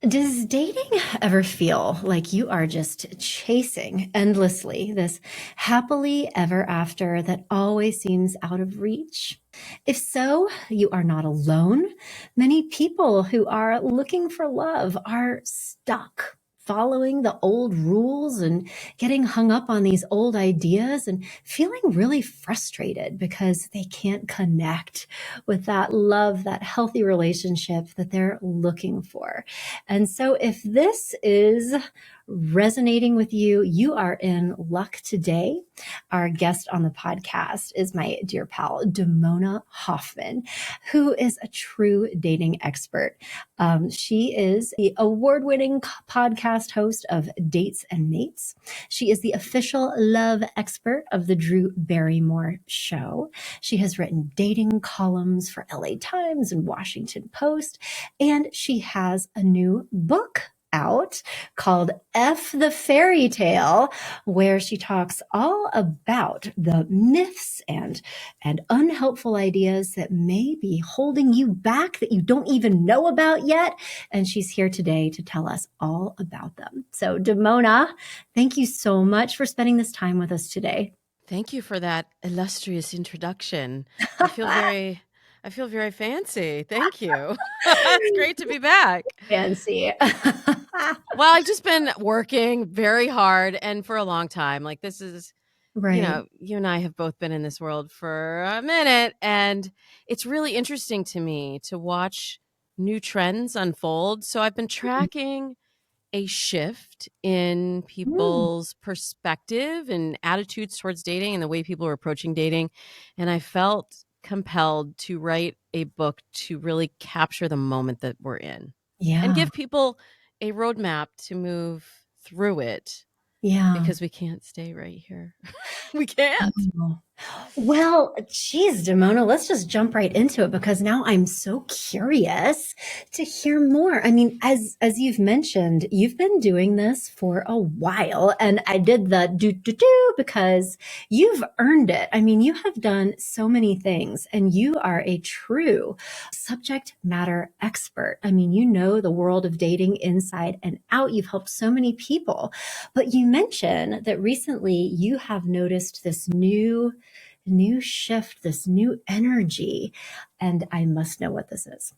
Does dating ever feel like you are just chasing endlessly this happily ever after that always seems out of reach? If so, you are not alone. Many people who are looking for love are stuck following the old rules and getting hung up on these old ideas and feeling really frustrated because they can't connect with that love, that healthy relationship that they're looking for. And so, if this is resonating with you, you are in luck today. Our guest on the podcast is my dear pal, Damona Hoffman, who is a true dating expert. She is the award winning podcast host of Dates and Mates. She is the official love expert of the Drew Barrymore Show. She has written dating columns for LA Times and Washington Post, and she has a new book out called F the Fairy Tale, where she talks all about the myths and unhelpful ideas that may be holding you back that you don't even know about yet. And she's here today to tell us all about them. So, Damona, thank you so much for spending this time with us today. Thank you for that illustrious introduction. I feel very I feel very fancy. Thank you. It's great to be back. Fancy. Well, I've just been working very hard and for a long time. Like this is, Right. you and I have both been in this world for a minute, and it's really interesting to me to watch new trends unfold. So I've been tracking a shift in Mm. people's perspective and attitudes towards dating and the way people are approaching dating. And I felt compelled to write a book to really capture the moment that we're in and Yeah. give people a roadmap to move through it Yeah. because we can't stay right here. We can't. Oh. Well, geez, Damona, let's just jump right into it because now I'm so curious to hear more. I mean, as you've mentioned, you've been doing this for a while, and I did the do because you've earned it. I mean, you have done so many things, and you are a true subject matter expert. I mean, you know the world of dating inside and out. You've helped so many people, but you mentioned that recently you have noticed this new shift, this new energy. And I must know what this is.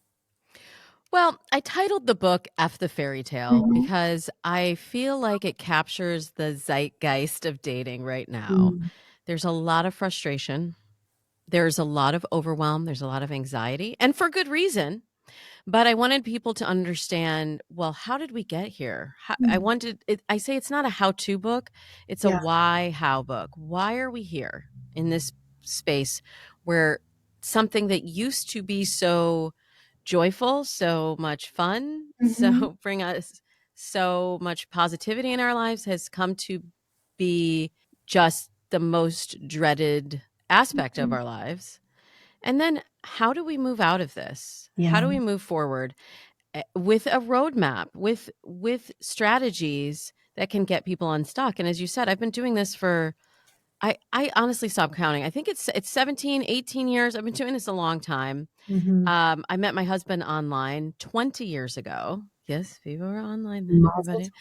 Well, I titled the book F the Fairy Tale Mhm. because I feel like it captures the zeitgeist of dating right now. Mm. There's a lot of frustration. There's a lot of overwhelm. There's a lot of anxiety, and for good reason. But I wanted people to understand, well, how did we get here? I Mm. wanted it, I say it's not a how to book, it's a Yeah. why how book. Why are we here in this space where something that used to be so joyful, so much fun, Mhm. so bring us so much positivity in our lives has come to be just the most dreaded aspect of Mhm. our lives. And then how do we move out of this? How Yeah. do we move forward with a roadmap, with strategies that can get people unstuck? And as you said, I've been doing this for I honestly stopped counting. I think it's 17, 18 years. I've been doing this a long time. Mhm. I met my husband online 20 years ago. Yes, people were online then, Mazel everybody. tov.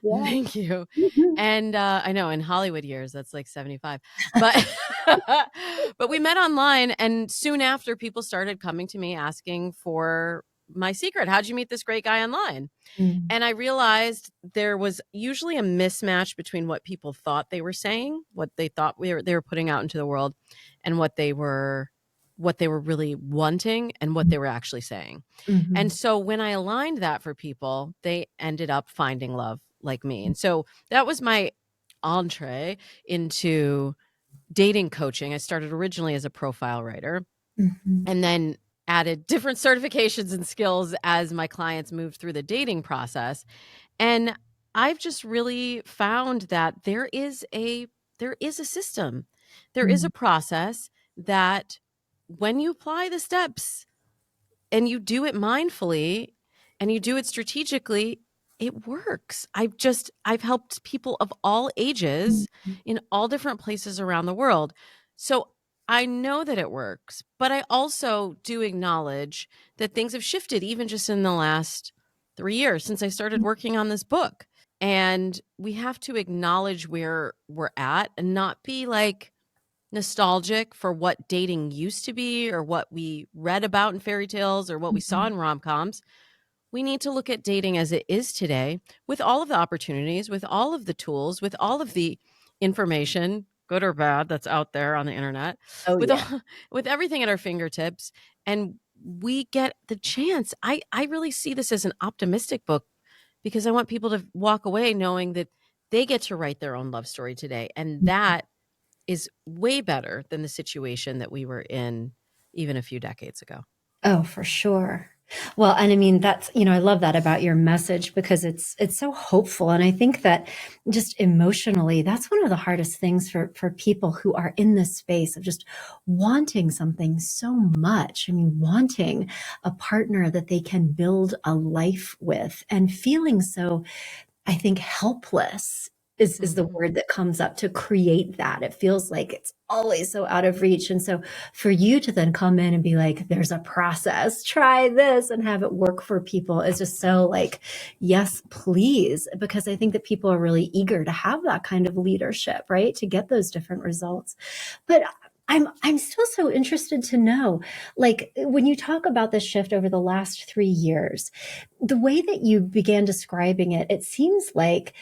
Yeah. Thank you. Mhm. And I know in Hollywood years, that's like 75. But but we met online, and soon after, people started coming to me asking for my secret. How'd you meet this great guy online? Mm. And I realized there was usually a mismatch between what people thought they were saying, what they thought they were putting out into the world, and what they were really wanting and what they were actually saying. And Mhm. so when I aligned that for people, they ended up finding love like me. And so that was my entree into dating coaching. I started originally as a profile writer Mhm. and then added different certifications and skills as my clients moved through the dating process. And I've just really found that there is a system. There is Mm. a process that when you apply the steps and you do it mindfully and you do it strategically, it works. I've helped people of all ages Mhm. in all different places around the world. So I know that it works, but I also do acknowledge that things have shifted even just in the last 3 years since I started working on this book. And we have to acknowledge where we're at and not be like nostalgic for what dating used to be or what we read about in fairy tales or what we saw Mhm. in rom-coms. We need to look at dating as it is today with all of the opportunities, with all of the tools, with all of the information, good or bad, that's out there on the internet, Oh, with yeah. all, with everything at our fingertips. And we get the chance. I really see this as an optimistic book because I want people to walk away knowing that they get to write their own love story today. And that is way better than the situation that we were in even a few decades ago. Oh, for sure. Well, and I mean, that's, I love that about your message because it's so hopeful. And I think that just emotionally, that's one of the hardest things for people who are in this space of just wanting something so much. I mean, wanting a partner that they can build a life with and feeling so, I think, helpless is the Mhm. word that comes up to create that. It feels like it's always so out of reach. And so for you to then come in and be like, there's a process, try this and have it work for people is just so like, yes, please. Because I think that people are really eager to have that kind of leadership, right? To get those different results. But I'm still so interested to know, like when you talk about this shift over the last 3 years, the way that you began describing it, it seems like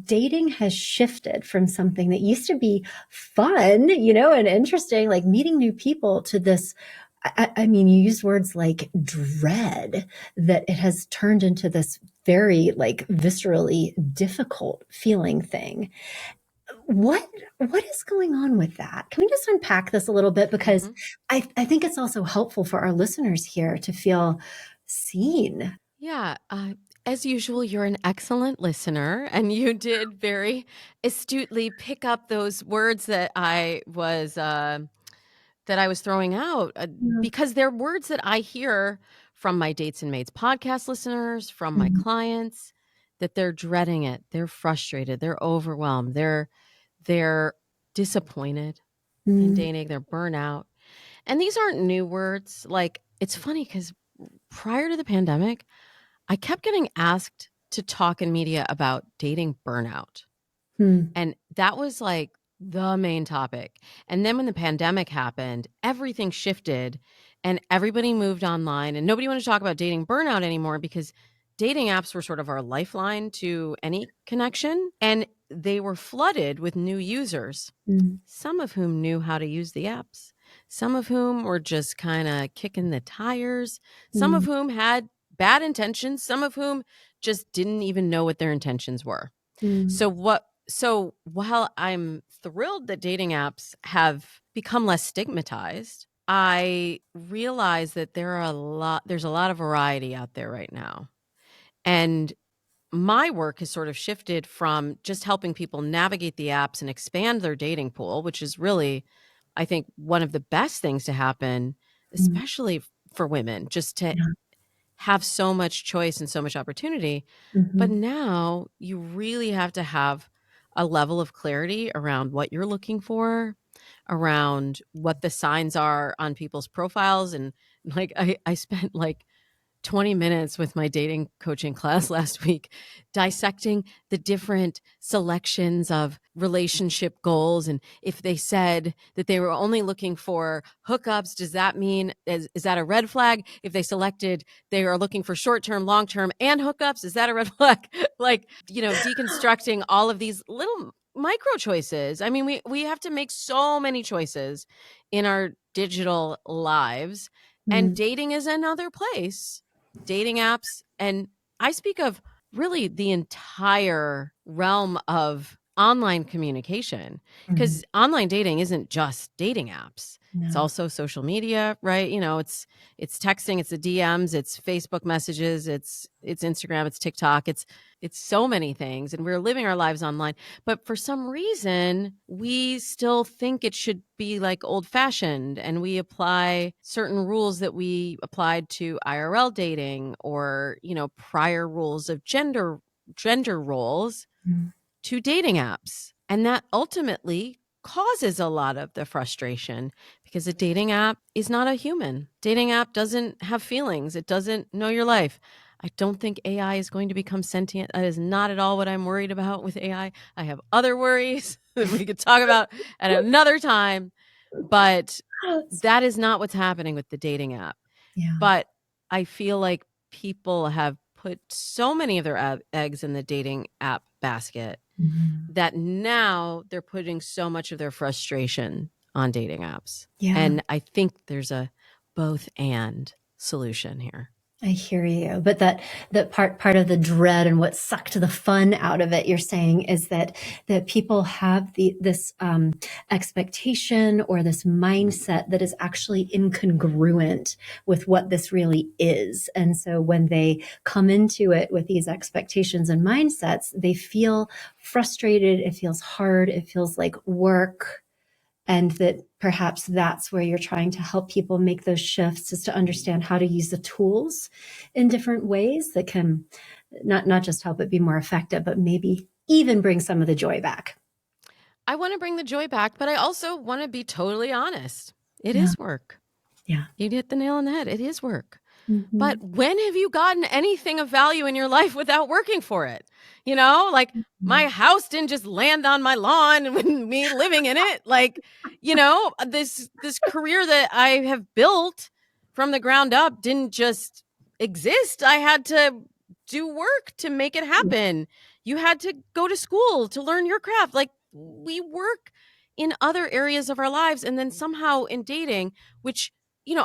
dating has shifted from something that used to be fun, and interesting, like meeting new people, to this. I mean, you used words like dread, that it has turned into this very like viscerally difficult feeling thing. What what is going on with that? Can we just unpack this a little bit? Because Mhm. I think it's also helpful for our listeners here to feel seen. Yeah. As usual, you're an excellent listener, and you did very astutely pick up those words that I was throwing out Yeah. because they're words that I hear from my Dates and Mates podcast listeners, from my Mhm. clients, that they're dreading it, they're frustrated, they're overwhelmed, they're disappointed in Mm, dating, they're burnout, and these aren't new words. Like it's funny because prior to the pandemic, I kept getting asked to talk in media about dating burnout. mm, And that was like the main topic. And then when the pandemic happened, everything shifted and everybody moved online and nobody wanted to talk about dating burnout anymore because dating apps were sort of our lifeline to any connection. And they were flooded with new users, mm, some of whom knew how to use the apps, some of whom were just kind of kicking the tires, some of mm, whom had bad intentions, some of whom just didn't even know what their intentions were. mm, So while I'm thrilled that dating apps have become less stigmatized, I realize that there's a lot of variety out there right now. And my work has sort of shifted from just helping people navigate the apps and expand their dating pool, which is really, I think, one of the best things to happen, mm. especially for women, just to Yeah. have so much choice and so much opportunity. But Mhm, now you really have to have a level of clarity around what you're looking for, around what the signs are on people's profiles. And like, I spent like 20 minutes with my dating coaching class last week dissecting the different selections of relationship goals. And if they said that they were only looking for hookups, does that mean, is that a red flag? If they selected they are looking for short term, long term, and hookups, is that a red flag? Like, deconstructing all of these little micro choices. I mean, we have to make so many choices in our digital lives, and mm, dating is another place. Dating apps, and I speak of really the entire realm of online communication, mhm. because online dating isn't just dating apps. It's No. also social media, right? It's texting, it's the DMs, it's Facebook messages, it's Instagram, it's TikTok, it's so many things, and we're living our lives online. But for some reason, we still think it should be like old fashioned, and we apply certain rules that we applied to IRL dating, or, prior rules of gender roles Mm, to dating apps. And that ultimately causes a lot of the frustration because a dating app is not a human. Dating app doesn't have feelings. It doesn't know your life. I don't think AI is going to become sentient. That is not at all what I'm worried about with AI. I have other worries that we could talk about at another time, but that is not what's happening with the dating app. Yeah. But I feel like people have put so many of their eggs in the dating app basket Mhm. that now they're putting so much of their frustration on dating apps. Yeah. And I think there's a both and solution here. I hear you. But that part of the dread and what sucked the fun out of it, you're saying, is that people have this expectation or this mindset that is actually incongruent with what this really is. And so when they come into it with these expectations and mindsets, they feel frustrated, it feels hard, it feels like work, and that perhaps that's where you're trying to help people make those shifts, is to understand how to use the tools in different ways that can not just help it be more effective, but maybe even bring some of the joy back. I want to bring the joy back, but I also want to be totally honest. It Yeah. is work. Yeah. You hit the nail on the head. It is work. Mm-hmm. But when have you gotten anything of value in your life without working for it? Like my house didn't just land on my lawn with me living in it. Like, this career that I have built from the ground up didn't just exist. I had to do work to make it happen. You had to go to school to learn your craft. Like, we work in other areas of our lives, and then somehow in dating, which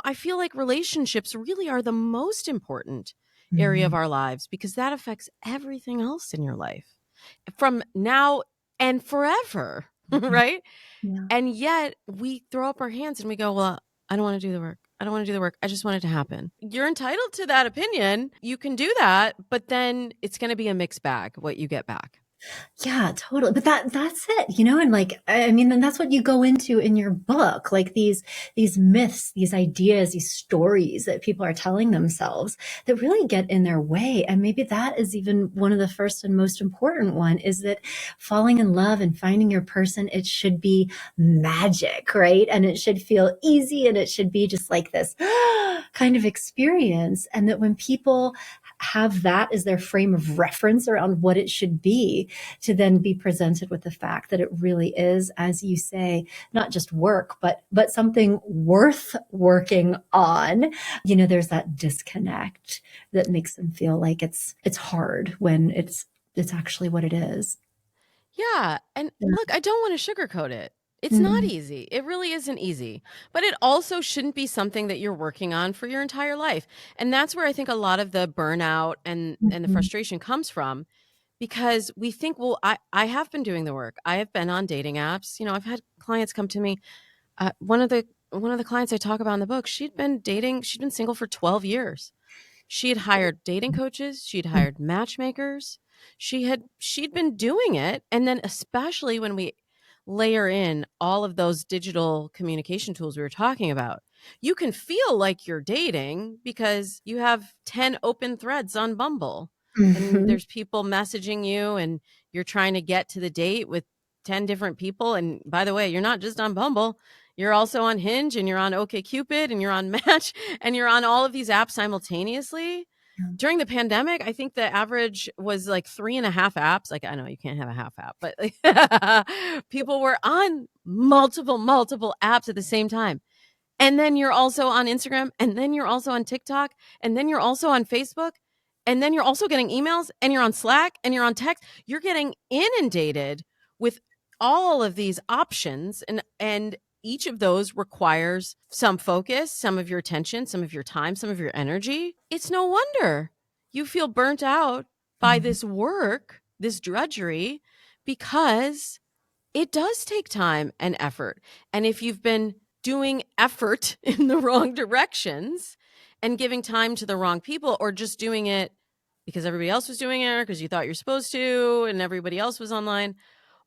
I feel like relationships really are the most important area of Mm-hmm. our lives, because that affects everything else in your life from now and forever, Yeah. right? Yeah. And yet we throw up our hands and we go, well, I don't want to do the work. I don't want to do the work. I just want it to happen. You're entitled to that opinion. You can do that, but then it's going to be a mixed bag, what you get back. Yeah, totally. But that's it, and like, I mean, and that's what you go into in your book, like these myths, these ideas, these stories that people are telling themselves that really get in their way. And maybe that is even one of the first and most important one, is that falling in love and finding your person, it should be magic, right? And it should feel easy, and it should be just like this kind of experience. And that when people have that as their frame of reference around what it should be, to then be presented with the fact that it really is, as you say, not just work, but something worth working on. There's that disconnect that makes them feel like it's hard when it's actually what it is. Yeah. And Yeah. look, I don't want to sugarcoat it. It's not Mhm. easy. It really isn't easy. But it also shouldn't be something that you're working on for your entire life. And that's where I think a lot of the burnout and the Mhm. frustration comes from, because we think, well, I have been doing the work. I have been on dating apps. I've had clients come to me. One of the clients I talk about in the book, she'd been single for 12 years. She had hired dating coaches, she'd hired matchmakers. She'd been doing it, and then especially when we layer in all of those digital communication tools we were talking about, you can feel like you're dating because you have 10 open threads on Bumble, and Mhm. there's people messaging you, and you're trying to get to the date with 10 different people. And by the way, you're not just on Bumble. You're also on Hinge, and you're on OkCupid, and you're on Match, and you're on all of these apps simultaneously. Yeah. During the pandemic, I think the average was like 3.5 apps. Like, I know you can't have a half app, but like, people were on multiple apps at the same time. And then you're also on Instagram, and then you're also on TikTok, and then you're also on Facebook, and then you're also getting emails, and you're on Slack, and you're on text. You're getting inundated with all of these options, and each of those requires some focus, some of your attention, some of your time, some of your energy. It's no wonder you feel burnt out by Mhm. this work, this drudgery, because it does take time and effort. And if you've been doing effort in the wrong directions and giving time to the wrong people, or just doing it because everybody else was doing it, or because you thought you're supposed to and everybody else was online,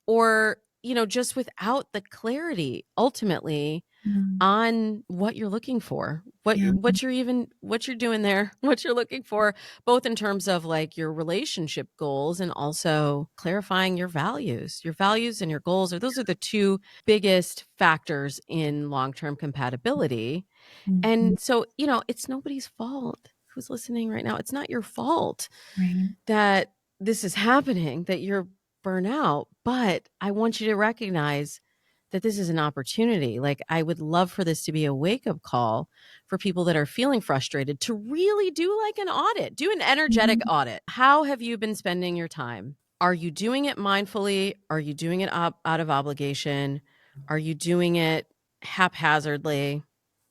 or just without the clarity ultimately Mm. on what you're looking for, Yeah. what you're doing there, what you're looking for, both in terms of like your relationship goals and also clarifying your values and your goals. Or those are the two biggest factors in long-term compatibility. Mhm. And so, it's nobody's fault who's listening right now, it's not your fault Right. that this is happening, that you're burnt out, but I want you to recognize that this is an opportunity. Like, I would love for this to be a wake-up call for people that are feeling frustrated to really do like an audit, do an energetic Mhm. audit. How have you been spending your time? Are you doing it mindfully? Are you doing it out of obligation? Are you doing it haphazardly?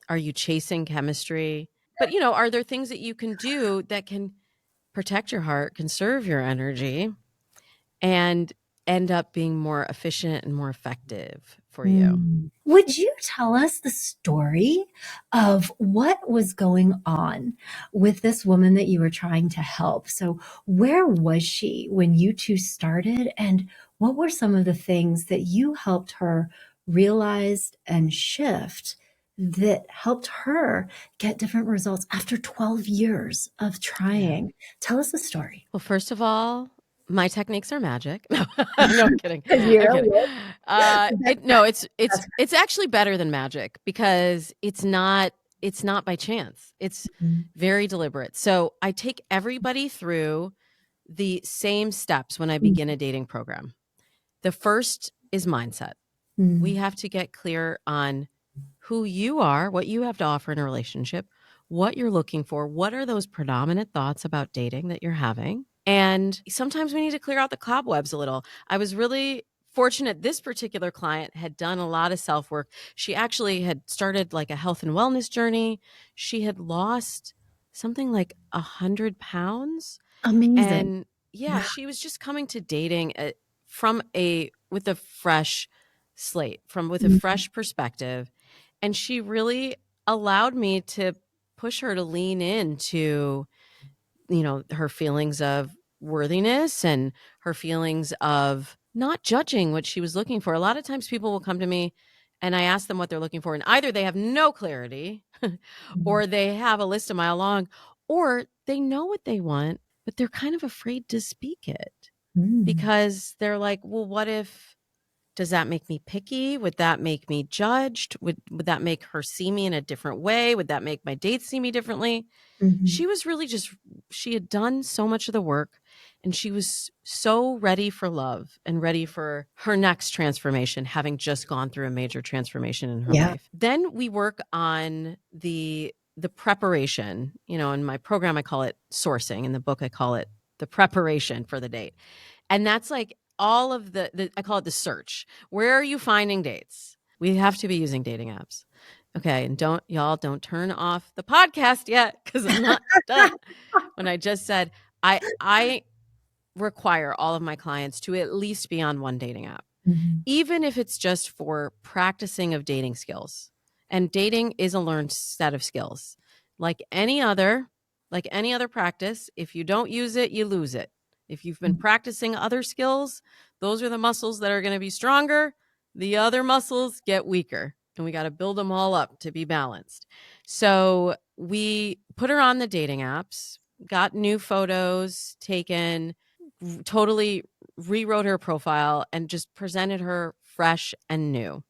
Are you chasing chemistry? But, are there things that you can do that can protect your heart, conserve your energy, and end up being more efficient and more effective for you? Would you tell us the story of what was going on with this woman that you were trying to help? So, where was she when you two started, and what were some of the things that you helped her realize and shift that helped her get different results after 12 years of Yeah. trying? Tell us the story. Well, first of all, my techniques are magic. No, no, I'm kidding. Because you I'm kidding. really No, it's that's it's actually better than magic because it's not by chance. It's mm, very deliberate. So I take everybody through the same steps when I mm, begin a dating program. The first is mindset. We mm, have to get clear on who you are, what you have to offer in a relationship, what you're looking for, what are those predominant thoughts about dating that you're having. And sometimes we need to clear out the cobwebs a little. I was really fortunate. This particular client had done a lot of self work. She actually had started like a health and wellness journey. She had lost something like 100 pounds. amazing. And yeah, Wow. she was just coming to dating from a with a fresh slate, from with a Mm, fresh perspective, and she really allowed me to push her to lean into, her feelings of worthiness and her feelings of not judging what she was looking for. A lot of times people will come to me and I ask them what they're looking for, and either they have no clarity mm, or they have a list a mile long, or they know what they want, but they're kind of afraid to speak it mm, because they're like, well, what if, does that make me picky? Would that make me judged? Would that make her see me in a different way? Would that make my dates see me differently? mhm, She was really just, she had done so much of the work and she was so ready for love and ready for her next transformation, having just gone through a major transformation in her yeah, life. Then we work on the preparation. In my program I call it sourcing, in the book I call it the preparation for the date. And that's like all of the I call it the search. Where are you finding dates? We have to be using dating apps. Okay, and don't turn off the podcast yet because I'm not done. When I just said I require all of my clients to at least be on one dating app, mhm, even if it's just for practicing of dating skills. And dating is a learned set of skills. Like any other, like any other practice, if you don't use it, you lose it. If you've been mm, practicing other skills, those are the muscles that are going to be stronger. The other muscles get weaker, and we got to build them all up to be balanced. So we put her on the dating apps, got new photos taken, totally rewrote her profile and just presented her fresh and new.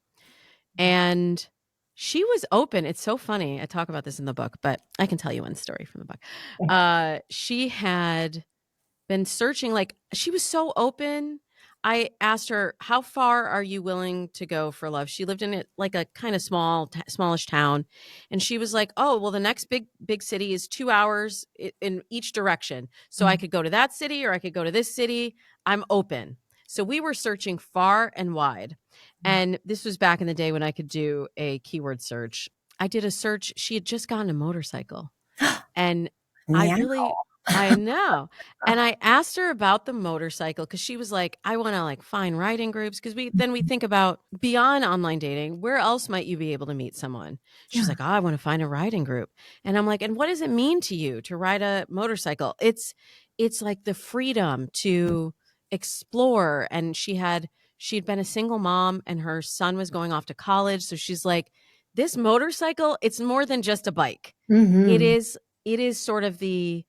And she was open. It's so funny. I talk about this in the book, but I can tell you one story from the book. yeah, She had been searching, like she was so open. I asked her, how far are you willing to go for love? She lived in it like a kind of smallish town. And she was like, oh, well, the next big city is 2 hours in each direction. So I mm, could go to that city or I could go to this city. I'm open. So we were searching far and wide. wow. And this was back in the day when I could do a keyword search. I did a search. She had just gotten a motorcycle. And I Meow. really I know. And I asked her about the motorcycle because she was like, I want to like find riding groups. Cause we think about beyond online dating, where else might you be able to meet someone? She's Yeah. like, oh, I want to find a riding group. And I'm like, and what does it mean to you to ride a motorcycle? It's like the freedom to explore. And she'd been a single mom and her son was going off to college. So she's like, this motorcycle, it's more than just a bike. It Mhm. is it is sort of a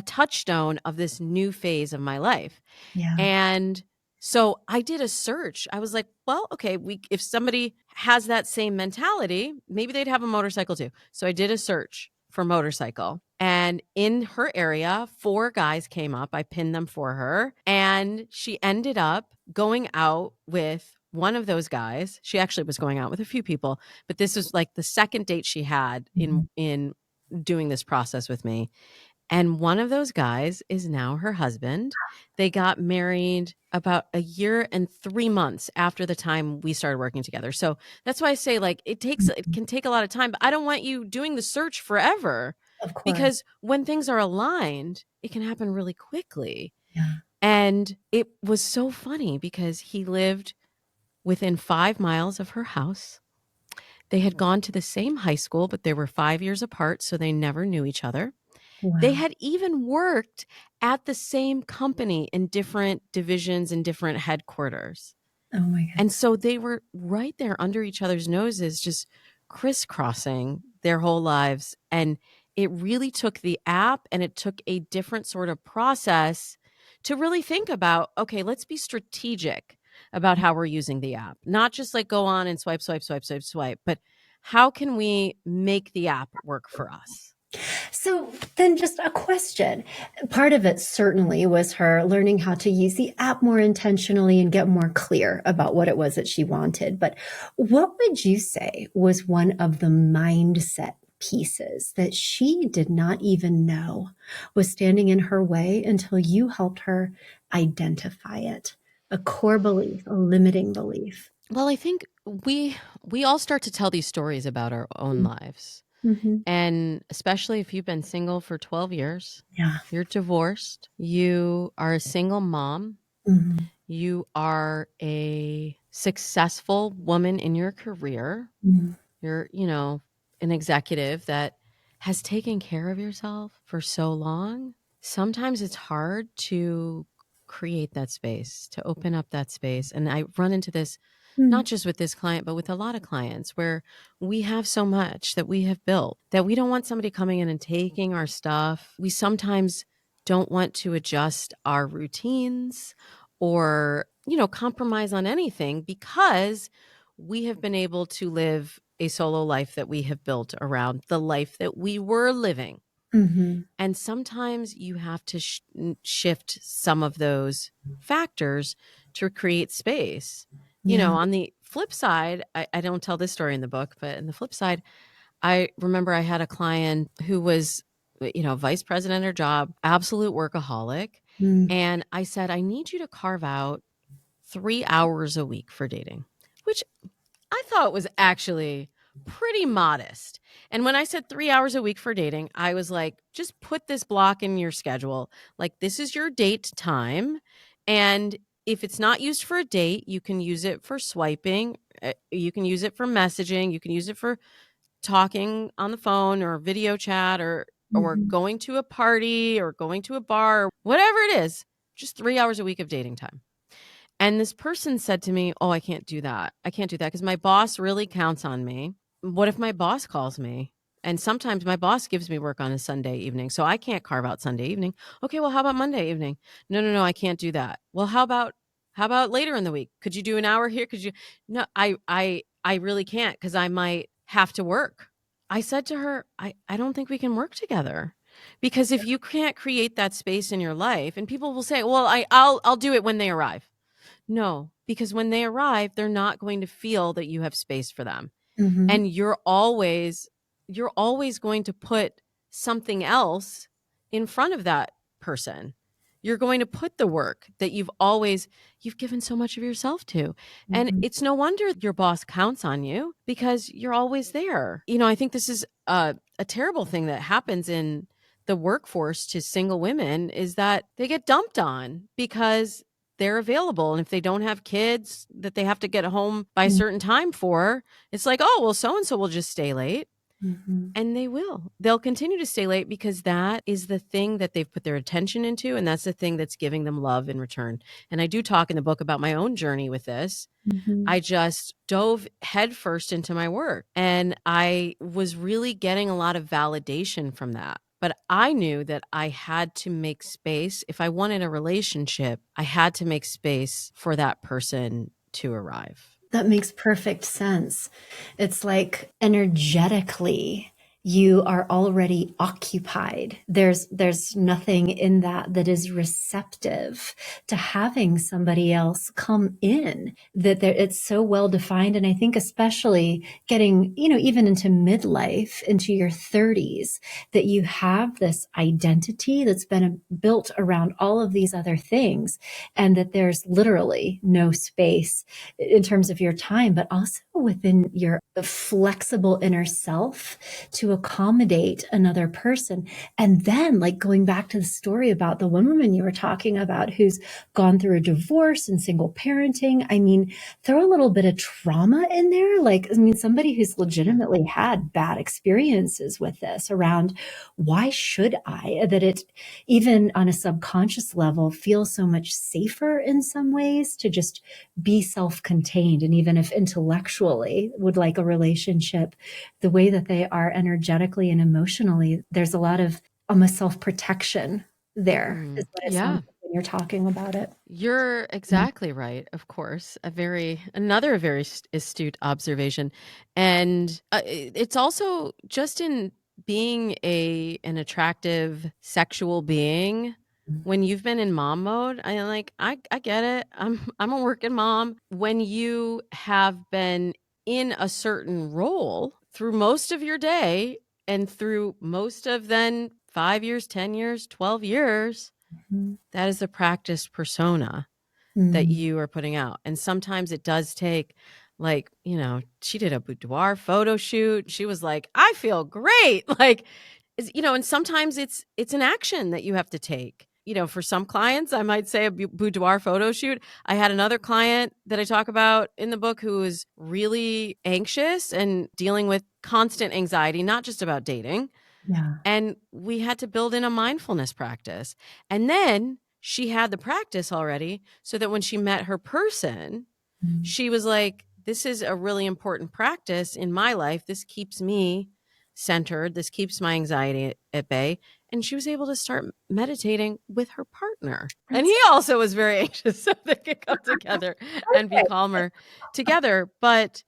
touchstone of this new phase of my life. Yeah. And so I did a search. I was like, well, okay, if somebody has that same mentality, maybe they'd have a motorcycle too. So I did a search for motorcycle. And in her area, 4 guys came up. I pinned them for her. And she ended up going out with one of those guys. She actually was going out with a few people, but this was like the second date she had in doing this process with me. And one of those guys is now her husband. They got married about a year and 3 months after the time we started working together. So that's why I say, like, it can take a lot of time, but I don't want you doing the search forever, Of course. because when things are aligned, it can happen really quickly. Yeah. And it was so funny because he lived within 5 miles of her house. They had gone to the same high school, but they were 5 years apart, so they never knew each other. They Wow. had even worked at the same company in different divisions and different headquarters. Oh my And goodness. so they were right there under each other's noses, just crisscrossing their whole lives. And it really took the app, and it took a different sort of process to really think about, okay, let's be strategic about how we're using the app. Not just like go on and swipe, swipe, swipe, swipe, swipe, but how can we make the app work for us? So then just a question. Part of it certainly was her learning how to use the app more intentionally and get more clear about what it was that she wanted. But what would you say was one of the mindset pieces that she did not even know was standing in her way until you helped her identify it? A core belief, a limiting belief. Well, I think we all start to tell these stories about our own lives. Mm-hmm. And especially if you've been single for 12 years, Yeah. you're divorced, you are a single mom, Mm-hmm. you are a successful woman in your career, Mm-hmm. you're, an executive that has taken care of yourself for so long. Sometimes it's hard to create that space, to open up that space. And I run into this not just with this client, but with a lot of clients where we have so much that we have built that we don't want somebody coming in and taking our stuff. We sometimes don't want to adjust our routines or, compromise on anything because we have been able to live a solo life that we have built around the life that we were living. Mm-hmm. And sometimes you have to shift some of those factors to create space. Yeah. On the flip side, I don't tell this story in the book, but in the flip side, I remember I had a client who was, vice president at her job, absolute workaholic. Mm. And I said, I need you to carve out 3 hours a week for dating, which I thought was actually pretty modest. And when I said 3 hours a week for dating, I was like, just put this block in your schedule. Like, this is your date time. And if it's not used for a date, you can use it for swiping. You can use it for messaging. You can use it for talking on the phone or video chat or Mhm. going to a party or going to a bar, whatever it is, just 3 hours a week of dating time. And this person said to me, "Oh, I can't do that. I can't do that because my boss really counts on me. What if my boss calls me? And sometimes my boss gives me work on a Sunday evening, so I can't carve out Sunday evening. Okay, well, how about Monday evening? No, no, no, I can't do that. Well, how about later in the week? Could you do an hour here? Could you? No, I really can't because I might have to work." I said to her, I don't think we can work together. Because if you can't create that space in your life, and people will say, "Well, I'll do it when they arrive." No, because when they arrive, they're not going to feel that you have space for them. Mhm. And you're always going to put something else in front of that person. You're going to put the work that you've given so much of yourself to. And Mhm. it's no wonder your boss counts on you because you're always there. I think this is a terrible thing that happens in the workforce to single women is that they get dumped on because they're available. And if they don't have kids that they have to get home by a Mm. certain time for, it's like, oh, well, so and so will just stay late. Mhm. And they will. They'll continue to stay late because that is the thing that they've put their attention into. And that's the thing that's giving them love in return. And I do talk in the book about my own journey with this. Mhm. I just dove headfirst into my work and I was really getting a lot of validation from that. But I knew that I had to make space. If I wanted a relationship, I had to make space for that person to arrive. That makes perfect sense. It's like energetically, you are already occupied. There's nothing in that that is receptive to having somebody else come in. That there, it's so well defined, and I think especially getting, even into midlife, into your 30s, that you have this identity that's been built around all of these other things, and that there's literally no space in terms of your time, but also within your flexible inner self to accommodate another person. And then, like, going back to the story about the one woman you were talking about who's gone through a divorce and single parenting. I mean, throw a little bit of trauma in there. Like, I mean, somebody who's Yeah. legitimately had bad experiences with this around why should I? That it, even on a subconscious level, feels so much safer in some ways to just be self contained. And even if intellectually would like a relationship, the way that they are energetically and emotionally, there's a lot of almost self protection there, is what it sounds Yeah. like when you're talking about it. You're Mm, exactly right, of course. Another very astute observation. And it's also just in being an attractive sexual being when you've been in mom mode. I get it. I'm a working mom. When you have been in a certain role through most of your day and through most of then 5 years, 10 years, 12 years, mm, that is the practice persona that mm. you are putting out. And sometimes it does take, like, she did a boudoir photo shoot. She was like, I feel great. Like, and sometimes it's an action that you have to take. For some clients, I might say a boudoir photo shoot. I had another client that I talk about in the book who was really anxious and dealing with constant anxiety, not just about dating, Yeah. and we had to build in a mindfulness practice. And then she had the practice already so that when she met her person, Mm. she was like, this is a really important practice in my life. This keeps me centered. This keeps my anxiety at bay. And she was able to start meditating with her partner. And That's he also was very anxious, so they could come together and be perfect. calmer together. But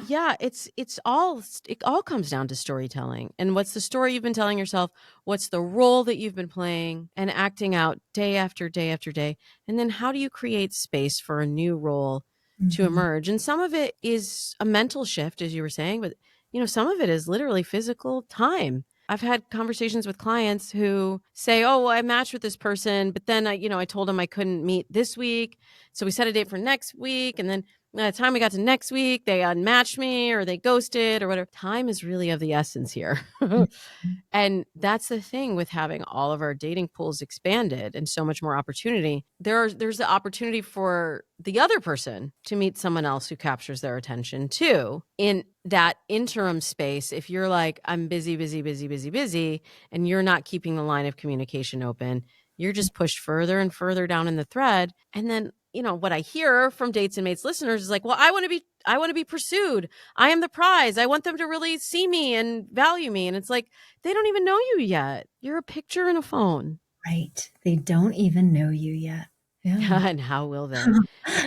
yeah, it all comes down to storytelling. And what's the story you've been telling yourself? What's the role that you've been playing and acting out day after day after day? And then how do you create space for a new role to Mhm. emerge? And some of it is a mental shift, as you were saying, but some of it is literally physical time. I've had conversations with clients who say, "Oh, well, I matched with this person, but then I told them I couldn't meet this week, so we set a date for next week, and then by the time we got to next week, they unmatched me or they ghosted or whatever." Time is really of the essence here. Mhm. And that's the thing with having all of our dating pools expanded and so much more opportunity. There's the opportunity for the other person to meet someone else who captures their attention too. In that interim space, if you're like, I'm busy, busy, busy, busy, busy, and you're not keeping the line of communication open, you're just pushed further and further down in the thread. And then, what I hear from Dates and Mates listeners is like, well, I want to be pursued. I am the prize. I want them to really see me and value me. And it's like, they don't even know you yet. You're a picture in a phone. Right. They don't even know you yet. Yeah. And how will they?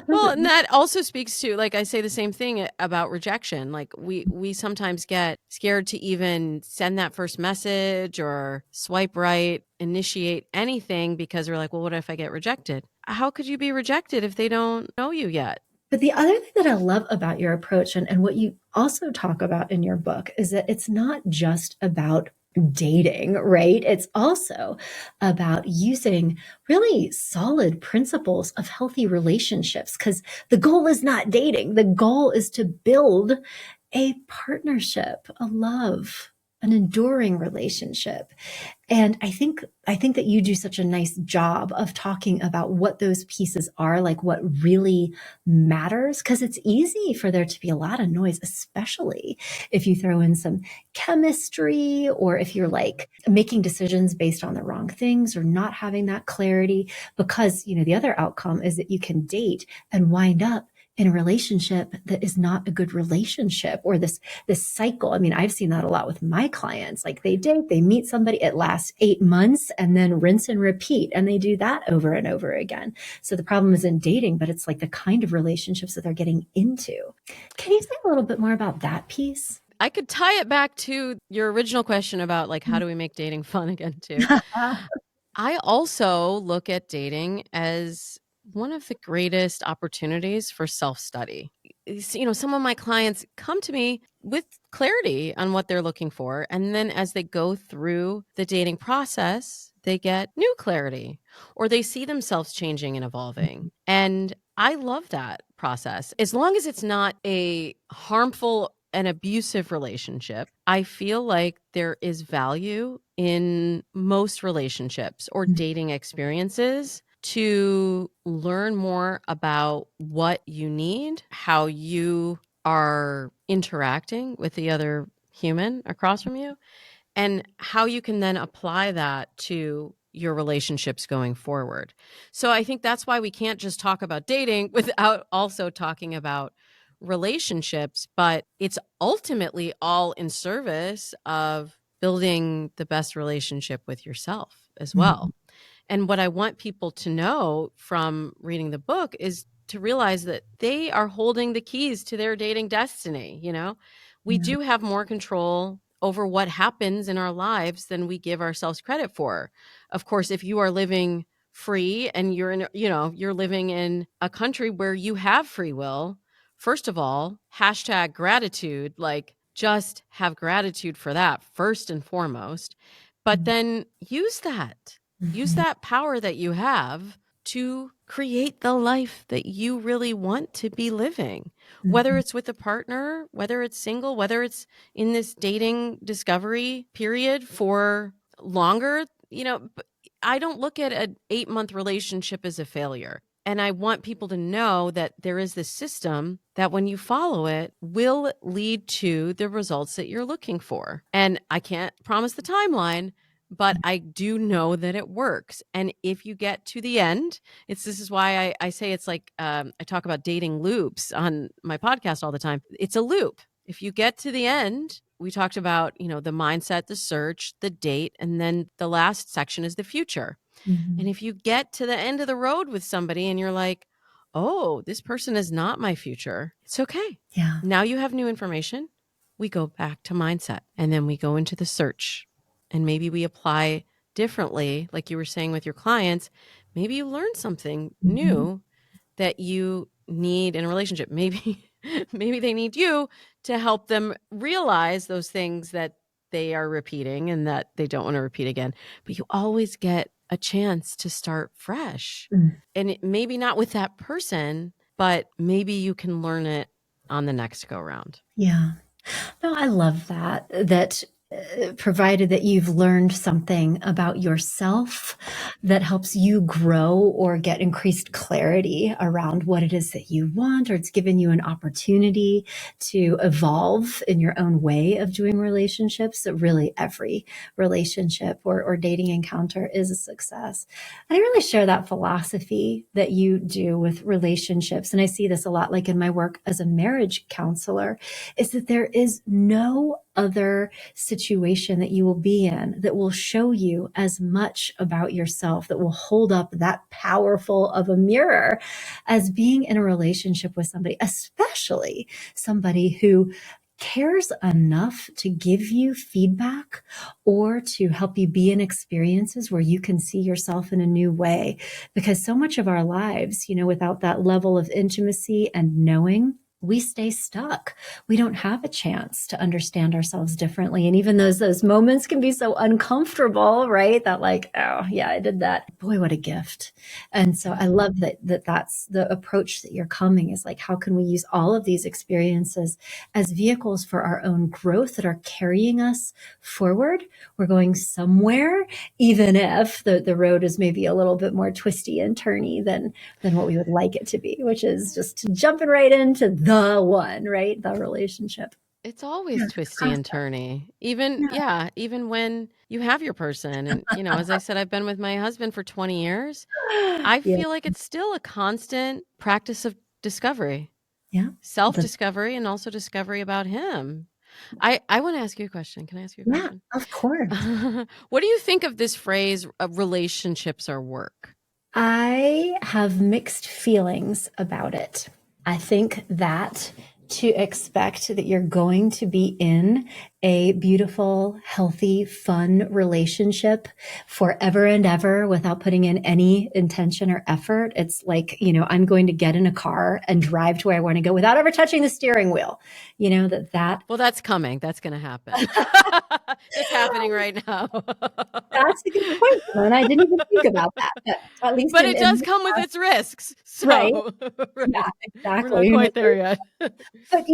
Well, and that also speaks to, like, I say the same thing about rejection. Like, we sometimes get scared to even send that first message or swipe right, initiate anything because we're like, well, what if I get rejected? How could you be rejected if they don't know you yet? But the other thing that I love about your approach, and what you also talk about in your book, is that it's not just about dating, right? It's also about using really solid principles of healthy relationships, because the goal is not dating. The goal is to build a partnership, a love, an enduring relationship. And I think that you do such a nice job of talking about what those pieces are, like what really matters, because it's easy for there to be a lot of noise, especially if you throw in some chemistry, or if you're like making decisions based on the wrong things or not having that clarity. Because, the other outcome is that you can date and wind up in a relationship that is not a good relationship, or this cycle. I mean, I've seen that a lot with my clients. Like, they date, they meet somebody, it lasts 8 months, and then rinse and repeat. And they do that over and over again. So the problem isn't dating, but it's like the kind of relationships that they're getting into. Can you say a little bit more about that piece? I could tie it back to your original question about like, how do we make dating fun again too? I also look at dating as one of the greatest opportunities for self-study. Some of my clients come to me with clarity on what they're looking for. And then as they go through the dating process, they get new clarity or they see themselves changing and evolving. And I love that process. As long as it's not a harmful and abusive relationship, I feel like there is value in most relationships or dating experiences to learn more about what you need, how you are interacting with the other human across from you, and how you can then apply that to your relationships going forward. So I think that's why we can't just talk about dating without also talking about relationships, but it's ultimately all in service of building the best relationship with yourself as Mhm. well. And what I want people to know from reading the book is to realize that they are holding the keys to their dating destiny. We Yeah. do have more control over what happens in our lives than we give ourselves credit for. Of course, if you are living free and you're living in a country where you have free will, first of all, hashtag gratitude, like just have gratitude for that first and foremost. But then use Mhm. that power that you have to create the life that you really want to be living, whether Mhm. it's with a partner, whether it's single, whether it's in this dating discovery period for longer. I don't look at an 8-month relationship as a failure. And I want people to know that there is this system that when you follow it will lead to the results that you're looking for. And I can't promise the timeline, but I do know that it works. And if you get to the end, this is why I say it's like I talk about dating loops on my podcast all the time. It's a loop. If you get to the end, we talked about, the mindset, the search, the date, and then the last section is the future. And Mhm. if you get to the end of the road with somebody and you're like, oh, this person is not my future, it's okay. Yeah. Now you have new information. We go back to mindset and then we go into the search. And maybe we apply differently, like you were saying with your clients. Maybe you learn something Mhm. new that you need in a relationship. Maybe they need you to help them realize those things that they are repeating and that they don't want to repeat again. But you always get a chance to start fresh. Mm. And maybe not with that person, but maybe you can learn it on the next go round. Yeah. No, I love that. Provided that you've learned something about yourself that helps you grow or get increased clarity around what it is that you want, or it's given you an opportunity to evolve in your own way of doing relationships, that really every relationship or dating encounter is a success. And I really share that philosophy that you do with relationships. And I see this a lot like in my work as a marriage counselor, is that there is no other situation that you will be in that will show you as much about yourself, that will hold up that powerful of a mirror as being in a relationship with somebody, especially somebody who cares enough to give you feedback or to help you be in experiences where you can see yourself in a new way. Because so much of our lives, without that level of intimacy and knowing, we stay stuck. We don't have a chance to understand ourselves differently. And even those moments can be so uncomfortable, right? That like, oh yeah, I did that. Boy, what a gift. And so I Yeah. love that's the approach that you're coming, is like, how can we use all of these experiences as vehicles for our own growth that are carrying us forward? We're going somewhere, even if the road is maybe a little bit more twisty and turny than what we would like it to be, which is just jumping right into the one, right? The relationship. It's always Yeah, twisty and process. turny. Even, Yeah. yeah, even when you have your person. And, as I said, I've been with my husband for 20 years. I Yeah. feel like it's still a constant practice of discovery, Yeah. self The, discovery, and also discovery about him. I want to ask you a question. Can I ask you a yeah, question? of course. What do you think of this phrase, relationships are work? I have mixed feelings about it. I think that to expect that you're going to be in a beautiful, healthy, fun relationship forever and ever without putting in any intention or effort. It's like, I'm going to get in a car and drive to where I want to go without ever touching the steering wheel. That Well, that's coming. That's going to happen. That's happening right now. that's a good point, Damona. I didn't even think about that. But at least But in, it in does come with its risks. right. So, Yeah, right. We're not exactly. Who knows? quite there yet. But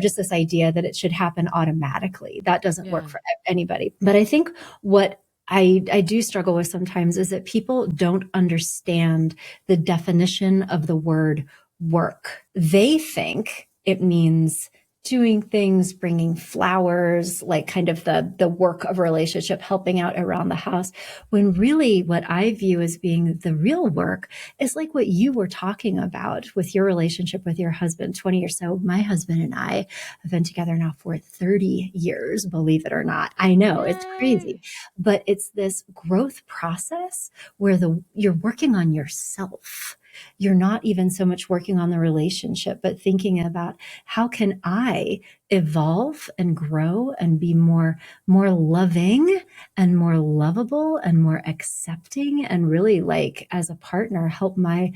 just this idea that it should happen automatically, that doesn't work Yeah. for anybody. But I think what I do struggle with sometimes is that people don't understand the definition of the word work. They think it means doing things, bringing flowers, like kind of the work of a relationship, helping out around the house, when really what I view as being the real work is like what you were talking about with your relationship with your husband 20 or so. My husband and I have been together now for 30 years, believe it or not. I know it's crazy, Yay. but it's this growth process where you're working on yourself. You're not even so much working on the relationship, but thinking about how can I evolve and grow and be more loving and more lovable and more accepting, and really, like, as a partner, help my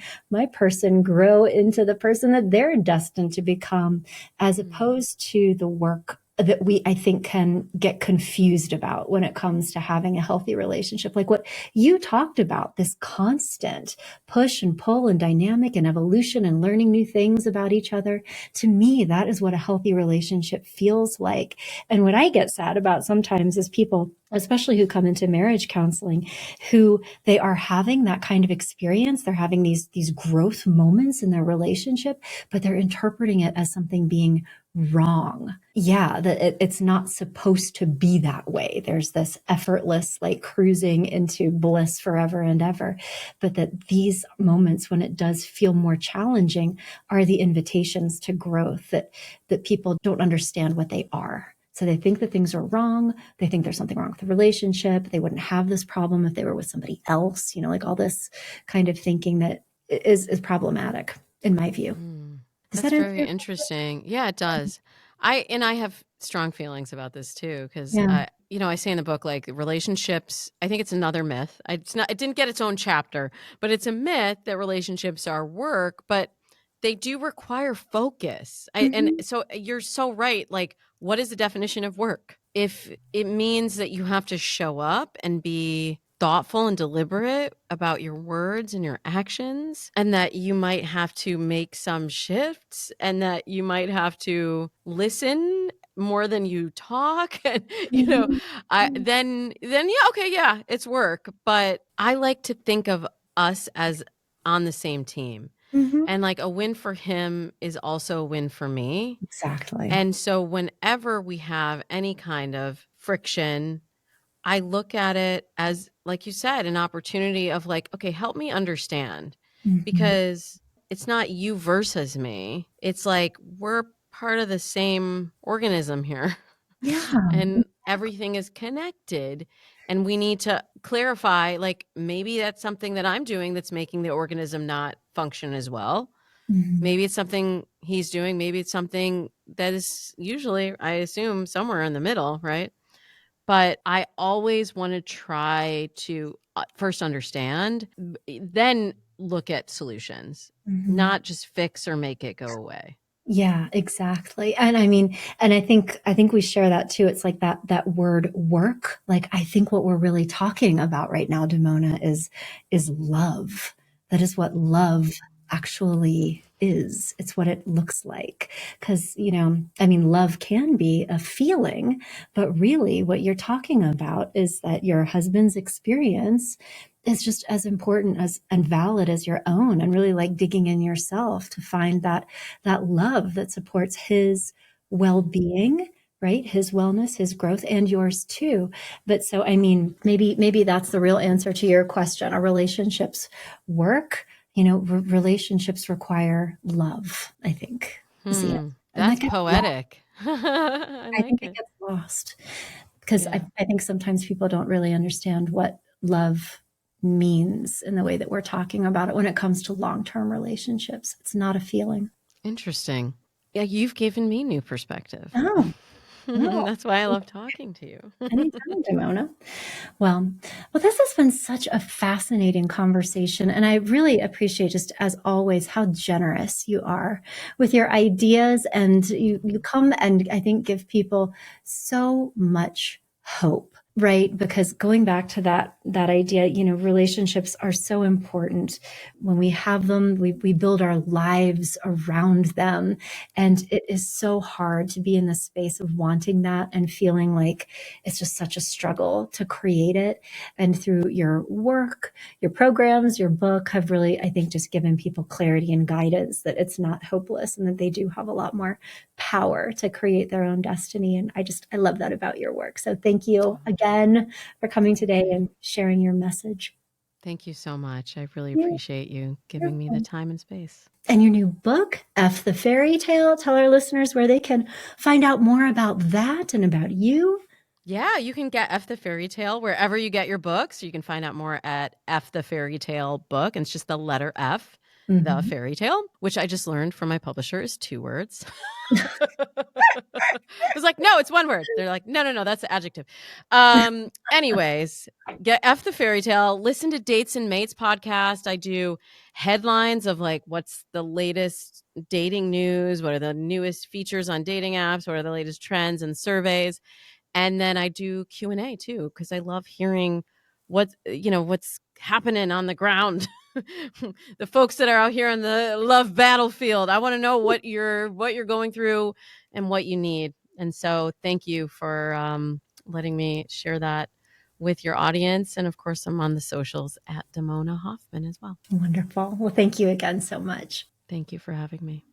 person grow into the person that they're destined to become, as Mm. opposed to the work that we, I think, can get confused about when it comes to having a healthy relationship. Like what you talked about, this constant push and pull and dynamic and evolution and learning new things about each other. To me, that is what a healthy relationship feels like. And what I get sad about sometimes is people, especially who come into marriage counseling, who they are having that kind of experience. They're having these growth moments in their relationship, but they're interpreting it as something being wrong. Yeah, that it's not supposed to be that way. There's this effortless, like, cruising into bliss forever and ever. But that these moments when it does feel more challenging are the invitations to growth, that people don't understand what they are. So they think that things are wrong. They think there's something wrong with the relationship. They wouldn't have this problem if they were with somebody else, like all this kind of thinking that is problematic, in my view. Mm. Does That's that answer very your interesting. Yeah, it does. I have strong feelings about this too, because question? I say in the book, like, relationships, I think it's another myth. It didn't get its own chapter, but it's a myth that relationships are work, but they do require focus. Yeah. And so you're so right. Like, what is the definition of work? If it means that you have to show up and be thoughtful and deliberate about your words and your actions, and that you might have to make some shifts, and that you might have to listen more than you talk, and Mhm. I then yeah, okay, yeah, it's work, but I like to think of us as on the same team, Mhm. and like a win for him is also a win for me. Exactly. And so whenever we have any kind of friction, I look at it as, like you said, an opportunity of, like, okay, help me understand, Mhm. because it's not you versus me. It's like we're part of the same organism here, Yeah. and everything is connected. And we need to clarify, like, maybe that's something that I'm doing that's making the organism not function as well. Mhm. Maybe it's something he's doing. Maybe it's something that is usually, I assume, somewhere in the middle, right? But I always want to try to first understand, then look at solutions, Mhm. not just fix or make it go away. Yeah, exactly. And I mean, and I think we share that too. It's like that word work. Like, I think what we're really talking about right now, Damona, is love. That is what love actually is. It's what it looks like. Because, I mean, love can be a feeling, but really what you're talking about is that your husband's experience is just as important as and valid as your own, and really, like, digging in yourself to find that love that supports his well-being, right? His wellness, his growth, and yours too. But so, I mean, maybe that's the real answer to your question. Are relationships work? Relationships require love, I think, is the answer. And that That's gets lost. poetic. I I think like it it. gets lost because Yeah. I think sometimes people don't really understand what love means in the way that we're talking about it when it comes to long-term relationships. It's not a feeling. Interesting. Yeah, you've given me new perspective. Oh, well, That's why I love talking to you. anytime, Damona. Well, this has been such a fascinating conversation, and I really appreciate, just as always, how generous you are with your ideas, and you come and I think give people so much hope, right? Because going back to that idea, relationships are so important. When we have them, we build our lives around them, and it is so hard to be in the space of wanting that and feeling like it's just such a struggle to create it. And through your work, your programs, your book have really, I think, just given people clarity and guidance that it's not hopeless and that they do have a lot more power to create their own destiny. And I love that about your work. So thank you again for coming today and sharing your message. Thank you so much. I really You're appreciate you giving me the time and space. And your new book, F the Fairy Tale, tell our listeners where they can find out more about that and about you. Yeah, you can get F the Fairy Tale wherever you get your books. You can find out more at F the Fairy Tale book. And it's just the letter F, the Mhm. fairy tale, which I just learned from my publisher is 2 words. I was like, no, it's 1 word. They're like, no, that's the adjective. Anyways, get F the Fairy Tale. Listen to Dates and Mates podcast. I do headlines of like what's the latest dating news, what are the newest features on dating apps, what are the latest trends and surveys. And then I do Q&A too, because I love hearing what's happening on the ground. The folks that are out here on the love battlefield. I want to know what you're going through and what you need. And so thank you for letting me share that with your audience. And of course, I'm on the socials at Damona Hoffman as well. Wonderful. Well, thank you again so much. Thank you for having me.